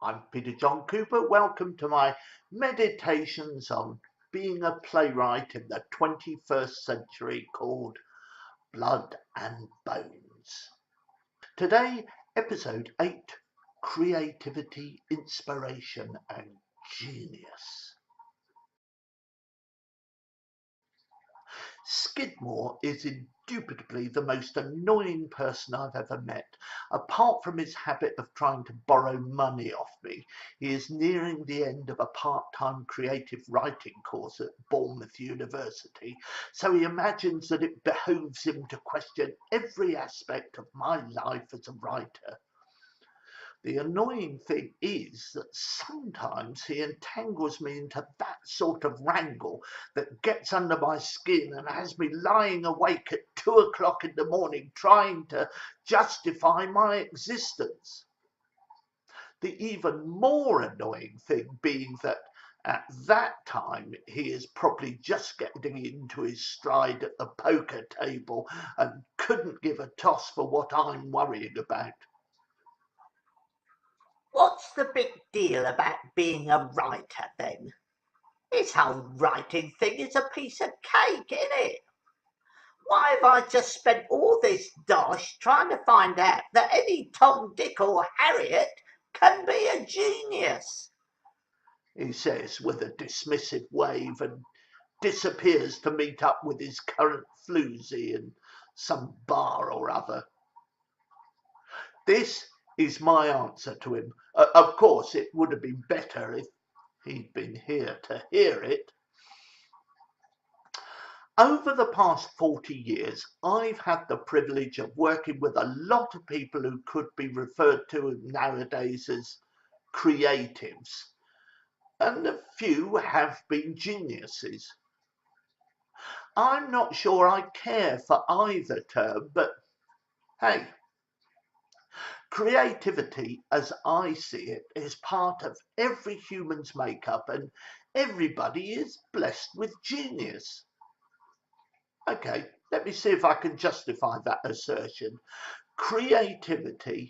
I'm Peter John Cooper. Welcome to my meditations on being a playwright in the 21st century called Blood and Bones. Today, episode 8, Creativity, Inspiration and Genius. Skidmore is indubitably the most annoying person I've ever met. Apart from his habit of trying to borrow money off me, he is nearing the end of a part-time creative writing course at Bournemouth University, so he imagines that it behoves him to question every aspect of my life as a writer. The annoying thing is that sometimes he entangles me into that sort of wrangle that gets under my skin and has me lying awake at 2 o'clock in the morning trying to justify my existence. The even more annoying thing being that at that time he is probably just getting into his stride at the poker table and couldn't give a toss for what I'm worrying about. What's the big deal about being a writer then? This whole writing thing is a piece of cake, isn't it? Why have I just spent all this dosh trying to find out that any Tom, Dick or Harriet can be a genius? He says with a dismissive wave and disappears to meet up with his current floozy in some bar or other. This is my answer to him. Of course, it would have been better if he'd been here to hear it. Over the past 40 years, I've had the privilege of working with a lot of people who could be referred to nowadays as creatives, and a few have been geniuses. I'm not sure I care for either term, but hey, creativity, as I see it, is part of every human's makeup, and everybody is blessed with genius. Okay, let me see if I can justify that assertion. Creativity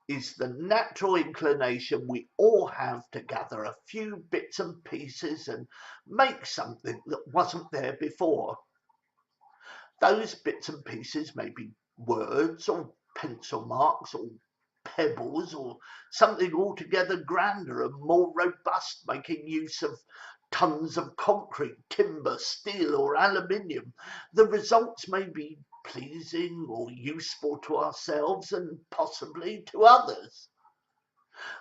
is the natural inclination we all have to gather a few bits and pieces and make something that wasn't there before. Those bits and pieces may be words or pencil marks or pebbles or something altogether grander and more robust, making use of tons of concrete, timber, steel or aluminium. The results may be pleasing or useful to ourselves and possibly to others.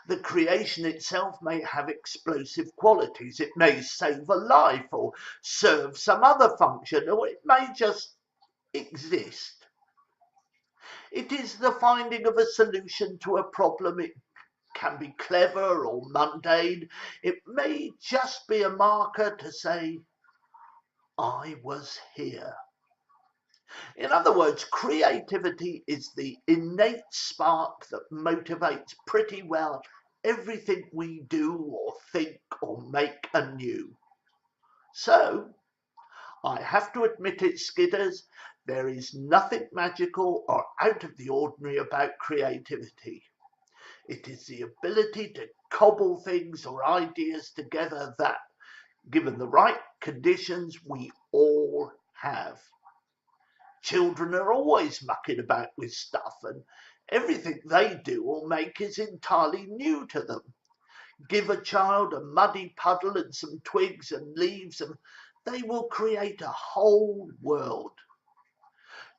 The creation itself may have explosive qualities. It may save a life or serve some other function, or it may just exist. It is the finding of a solution to a problem. It can be clever or mundane. It may just be a marker to say, I was here. In other words, creativity is the innate spark that motivates pretty well everything we do or think or make anew. So, I have to admit it, Skidders, there is nothing magical or out of the ordinary about creativity. It is the ability to cobble things or ideas together that, given the right conditions, we all have. Children are always mucking about with stuff, and everything they do or make is entirely new to them. Give a child a muddy puddle and some twigs and leaves, and they will create a whole world.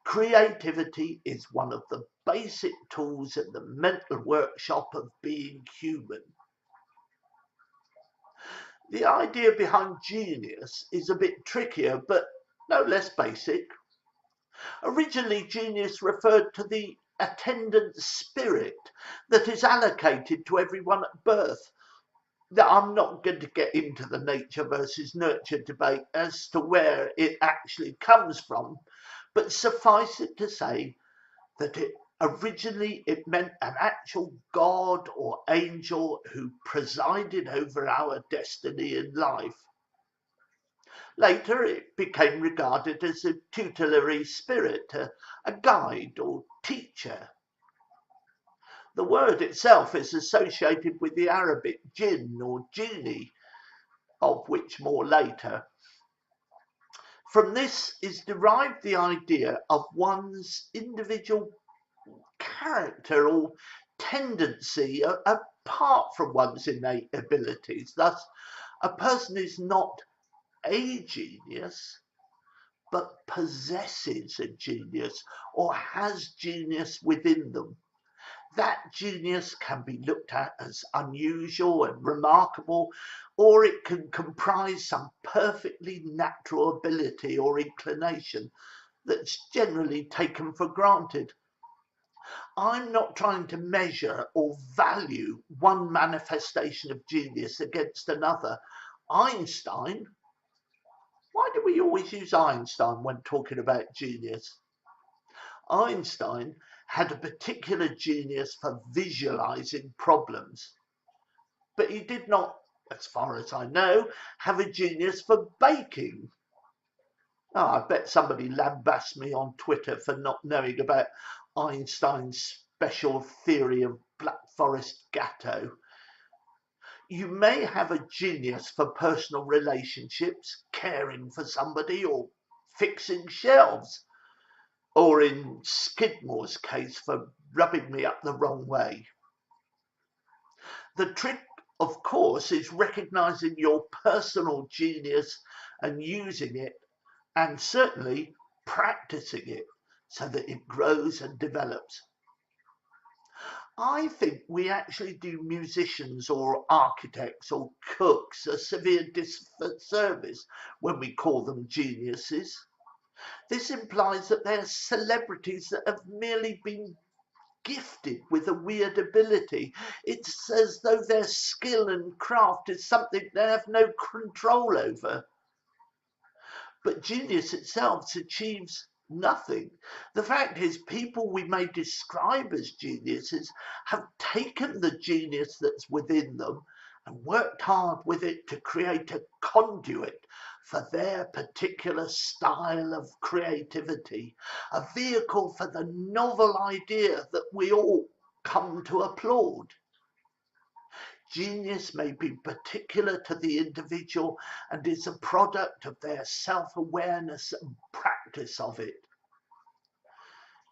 Creativity is one of the basic tools in the mental workshop of being human. The idea behind genius is a bit trickier, but no less basic. Originally, genius referred to the attendant spirit that is allocated to everyone at birth. I'm not going to get into the nature versus nurture debate as to where it actually comes from, but suffice it to say that originally it meant an actual god or angel who presided over our destiny in life. Later it became regarded as a tutelary spirit, a guide or teacher. The word itself is associated with the Arabic jinn or genie, of which more later. From this is derived the idea of one's individual character or tendency apart from one's innate abilities. Thus, a person is not a genius, but possesses a genius or has genius within them. That genius can be looked at as unusual and remarkable, or it can comprise some perfectly natural ability or inclination that's generally taken for granted. I'm not trying to measure or value one manifestation of genius against another. Einstein, why do we always use Einstein when talking about genius? Einstein had a particular genius for visualizing problems, but he did not, as far as I know, have a genius for baking. Oh, I bet somebody lambasts me on Twitter for not knowing about Einstein's special theory of Black Forest Gâteau. You may have a genius for personal relationships, caring for somebody or fixing shelves, or in Skidmore's case, for rubbing me up the wrong way. The trick, of course, is recognizing your personal genius and using it, and certainly practicing it so that it grows and develops. I think we actually do musicians or architects or cooks a severe disservice when we call them geniuses. This implies that they're celebrities that have merely been gifted with a weird ability. It's as though their skill and craft is something they have no control over. But genius itself achieves nothing. The fact is, people we may describe as geniuses have taken the genius that's within them and worked hard with it to create a conduit for their particular style of creativity, a vehicle for the novel idea that we all come to applaud. Genius may be particular to the individual and is a product of their self-awareness and practice of it.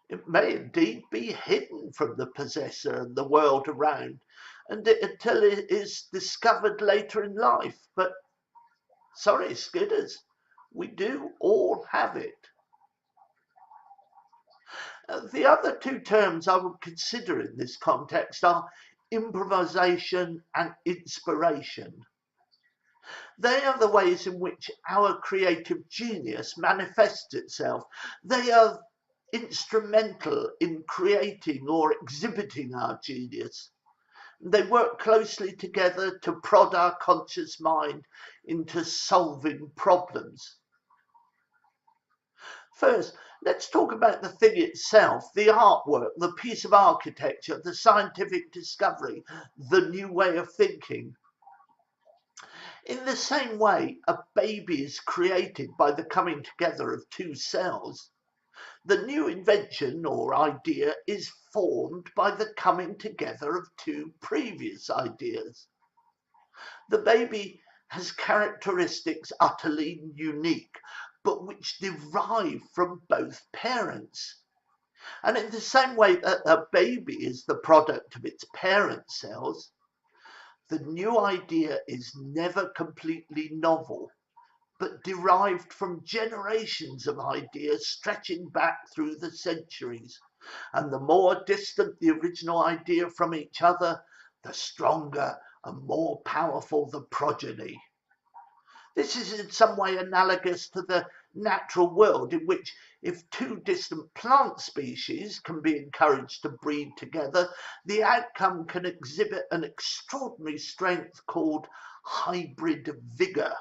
It may indeed be hidden from the possessor and the world around until it is discovered later in life. But sorry, Skidders, we do all have it. The other two terms I would consider in this context are improvisation and inspiration. They are the ways in which our creative genius manifests itself. They are instrumental in creating or exhibiting our genius. They work closely together to prod our conscious mind into solving problems. First, let's talk about the thing itself, the artwork, the piece of architecture, the scientific discovery, the new way of thinking. In the same way, a baby is created by the coming together of two cells. The new invention or idea is formed by the coming together of two previous ideas. The baby has characteristics utterly unique, but which derive from both parents. And in the same way that a baby is the product of its parent cells, the new idea is never completely novel, but derived from generations of ideas stretching back through the centuries. And the more distant the original idea from each other, the stronger and more powerful the progeny. This is in some way analogous to the natural world, in which if two distant plant species can be encouraged to breed together, the outcome can exhibit an extraordinary strength called hybrid vigour.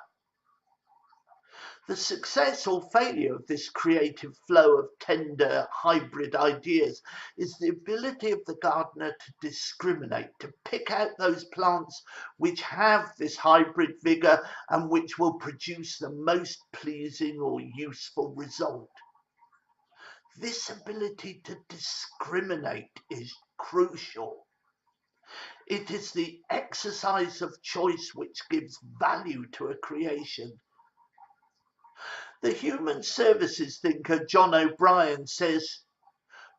The success or failure of this creative flow of tender hybrid ideas is the ability of the gardener to discriminate, to pick out those plants which have this hybrid vigour and which will produce the most pleasing or useful result. This ability to discriminate is crucial. It is the exercise of choice which gives value to a creation. The human services thinker John O'Brien says,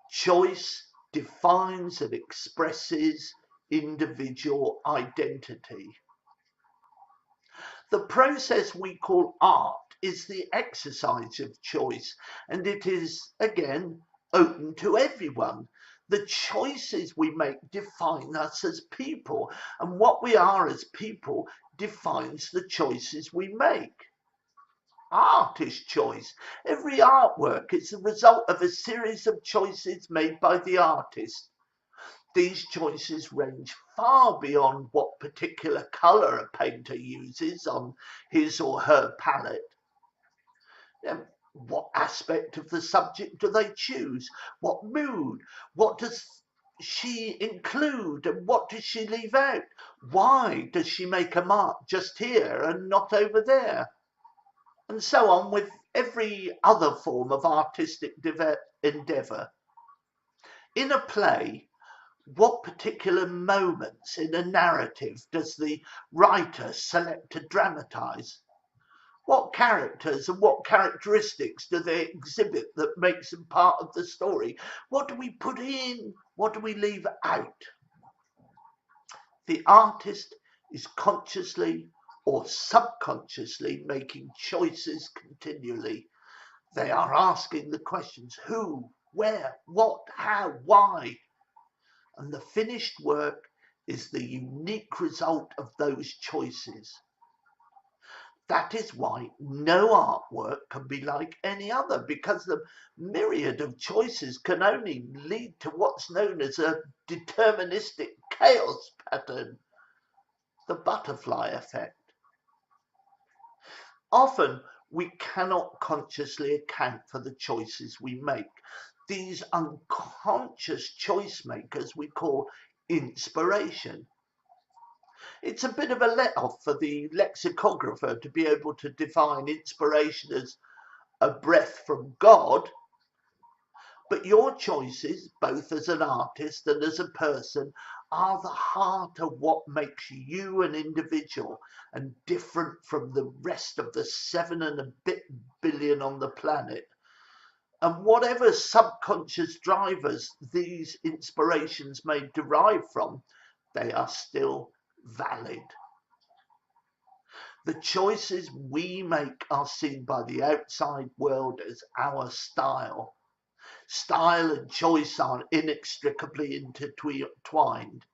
choice defines and expresses individual identity. The process we call art is the exercise of choice, and it is, again, open to everyone. The choices we make define us as people, and what we are as people defines the choices we make. Art is choice. Every artwork is the result of a series of choices made by the artist. These choices range far beyond what particular colour a painter uses on his or her palette. What aspect of the subject do they choose? What mood? What does she include and what does she leave out? Why does she make a mark just here and not over there? And so on with every other form of artistic endeavour. In a play, what particular moments in a narrative does the writer select to dramatise? What characters and what characteristics do they exhibit that makes them part of the story? What do we put in? What do we leave out? The artist is consciously or subconsciously making choices continually. They are asking the questions who, where, what, how, why. And the finished work is the unique result of those choices. That is why no artwork can be like any other, because the myriad of choices can only lead to what's known as a deterministic chaos pattern, the butterfly effect. Often we cannot consciously account for the choices we make. These unconscious choice makers we call inspiration. It's a bit of a let-off for the lexicographer to be able to define inspiration as a breath from God, but your choices, both as an artist and as a person, are the heart of what makes you an individual and different from the rest of the 7 and a bit billion on the planet. And whatever subconscious drivers these inspirations may derive from, they are still valid. The choices we make are seen by the outside world as our style. Style and choice are inextricably intertwined.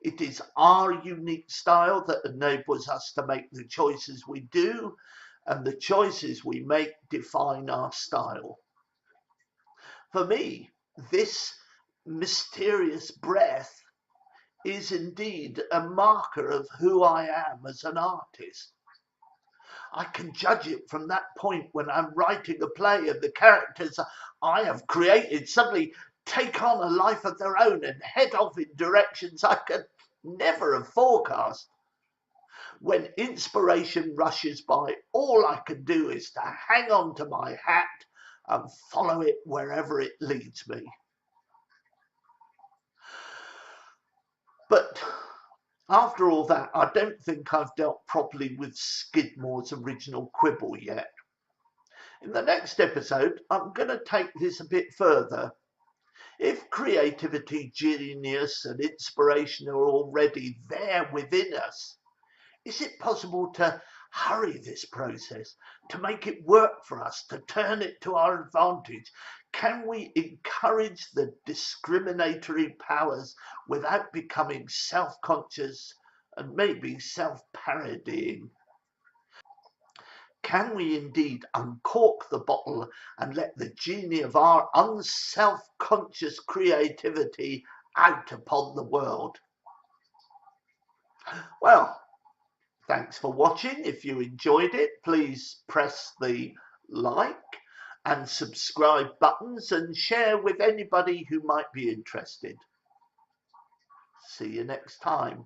It is our unique style that enables us to make the choices we do, and the choices we make define our style. For me, this mysterious breath is indeed a marker of who I am as an artist. I can judge it from that point when I'm writing a play and the characters I have created suddenly take on a life of their own and head off in directions I could never have forecast. When inspiration rushes by, all I can do is to hang on to my hat and follow it wherever it leads me. But after all that, I don't think I've dealt properly with Skidmore's original quibble yet. In the next episode, I'm going to take this a bit further. If creativity, genius and inspiration are already there within us, is it possible to hurry this process, to make it work for us, to turn it to our advantage? Can we encourage the discriminatory powers without becoming self-conscious and maybe self-parodying? Can we indeed uncork the bottle and let the genie of our unself-conscious creativity out upon the world? Well, thanks for watching. If you enjoyed it, please press the like and subscribe buttons and share with anybody who might be interested. See you next time.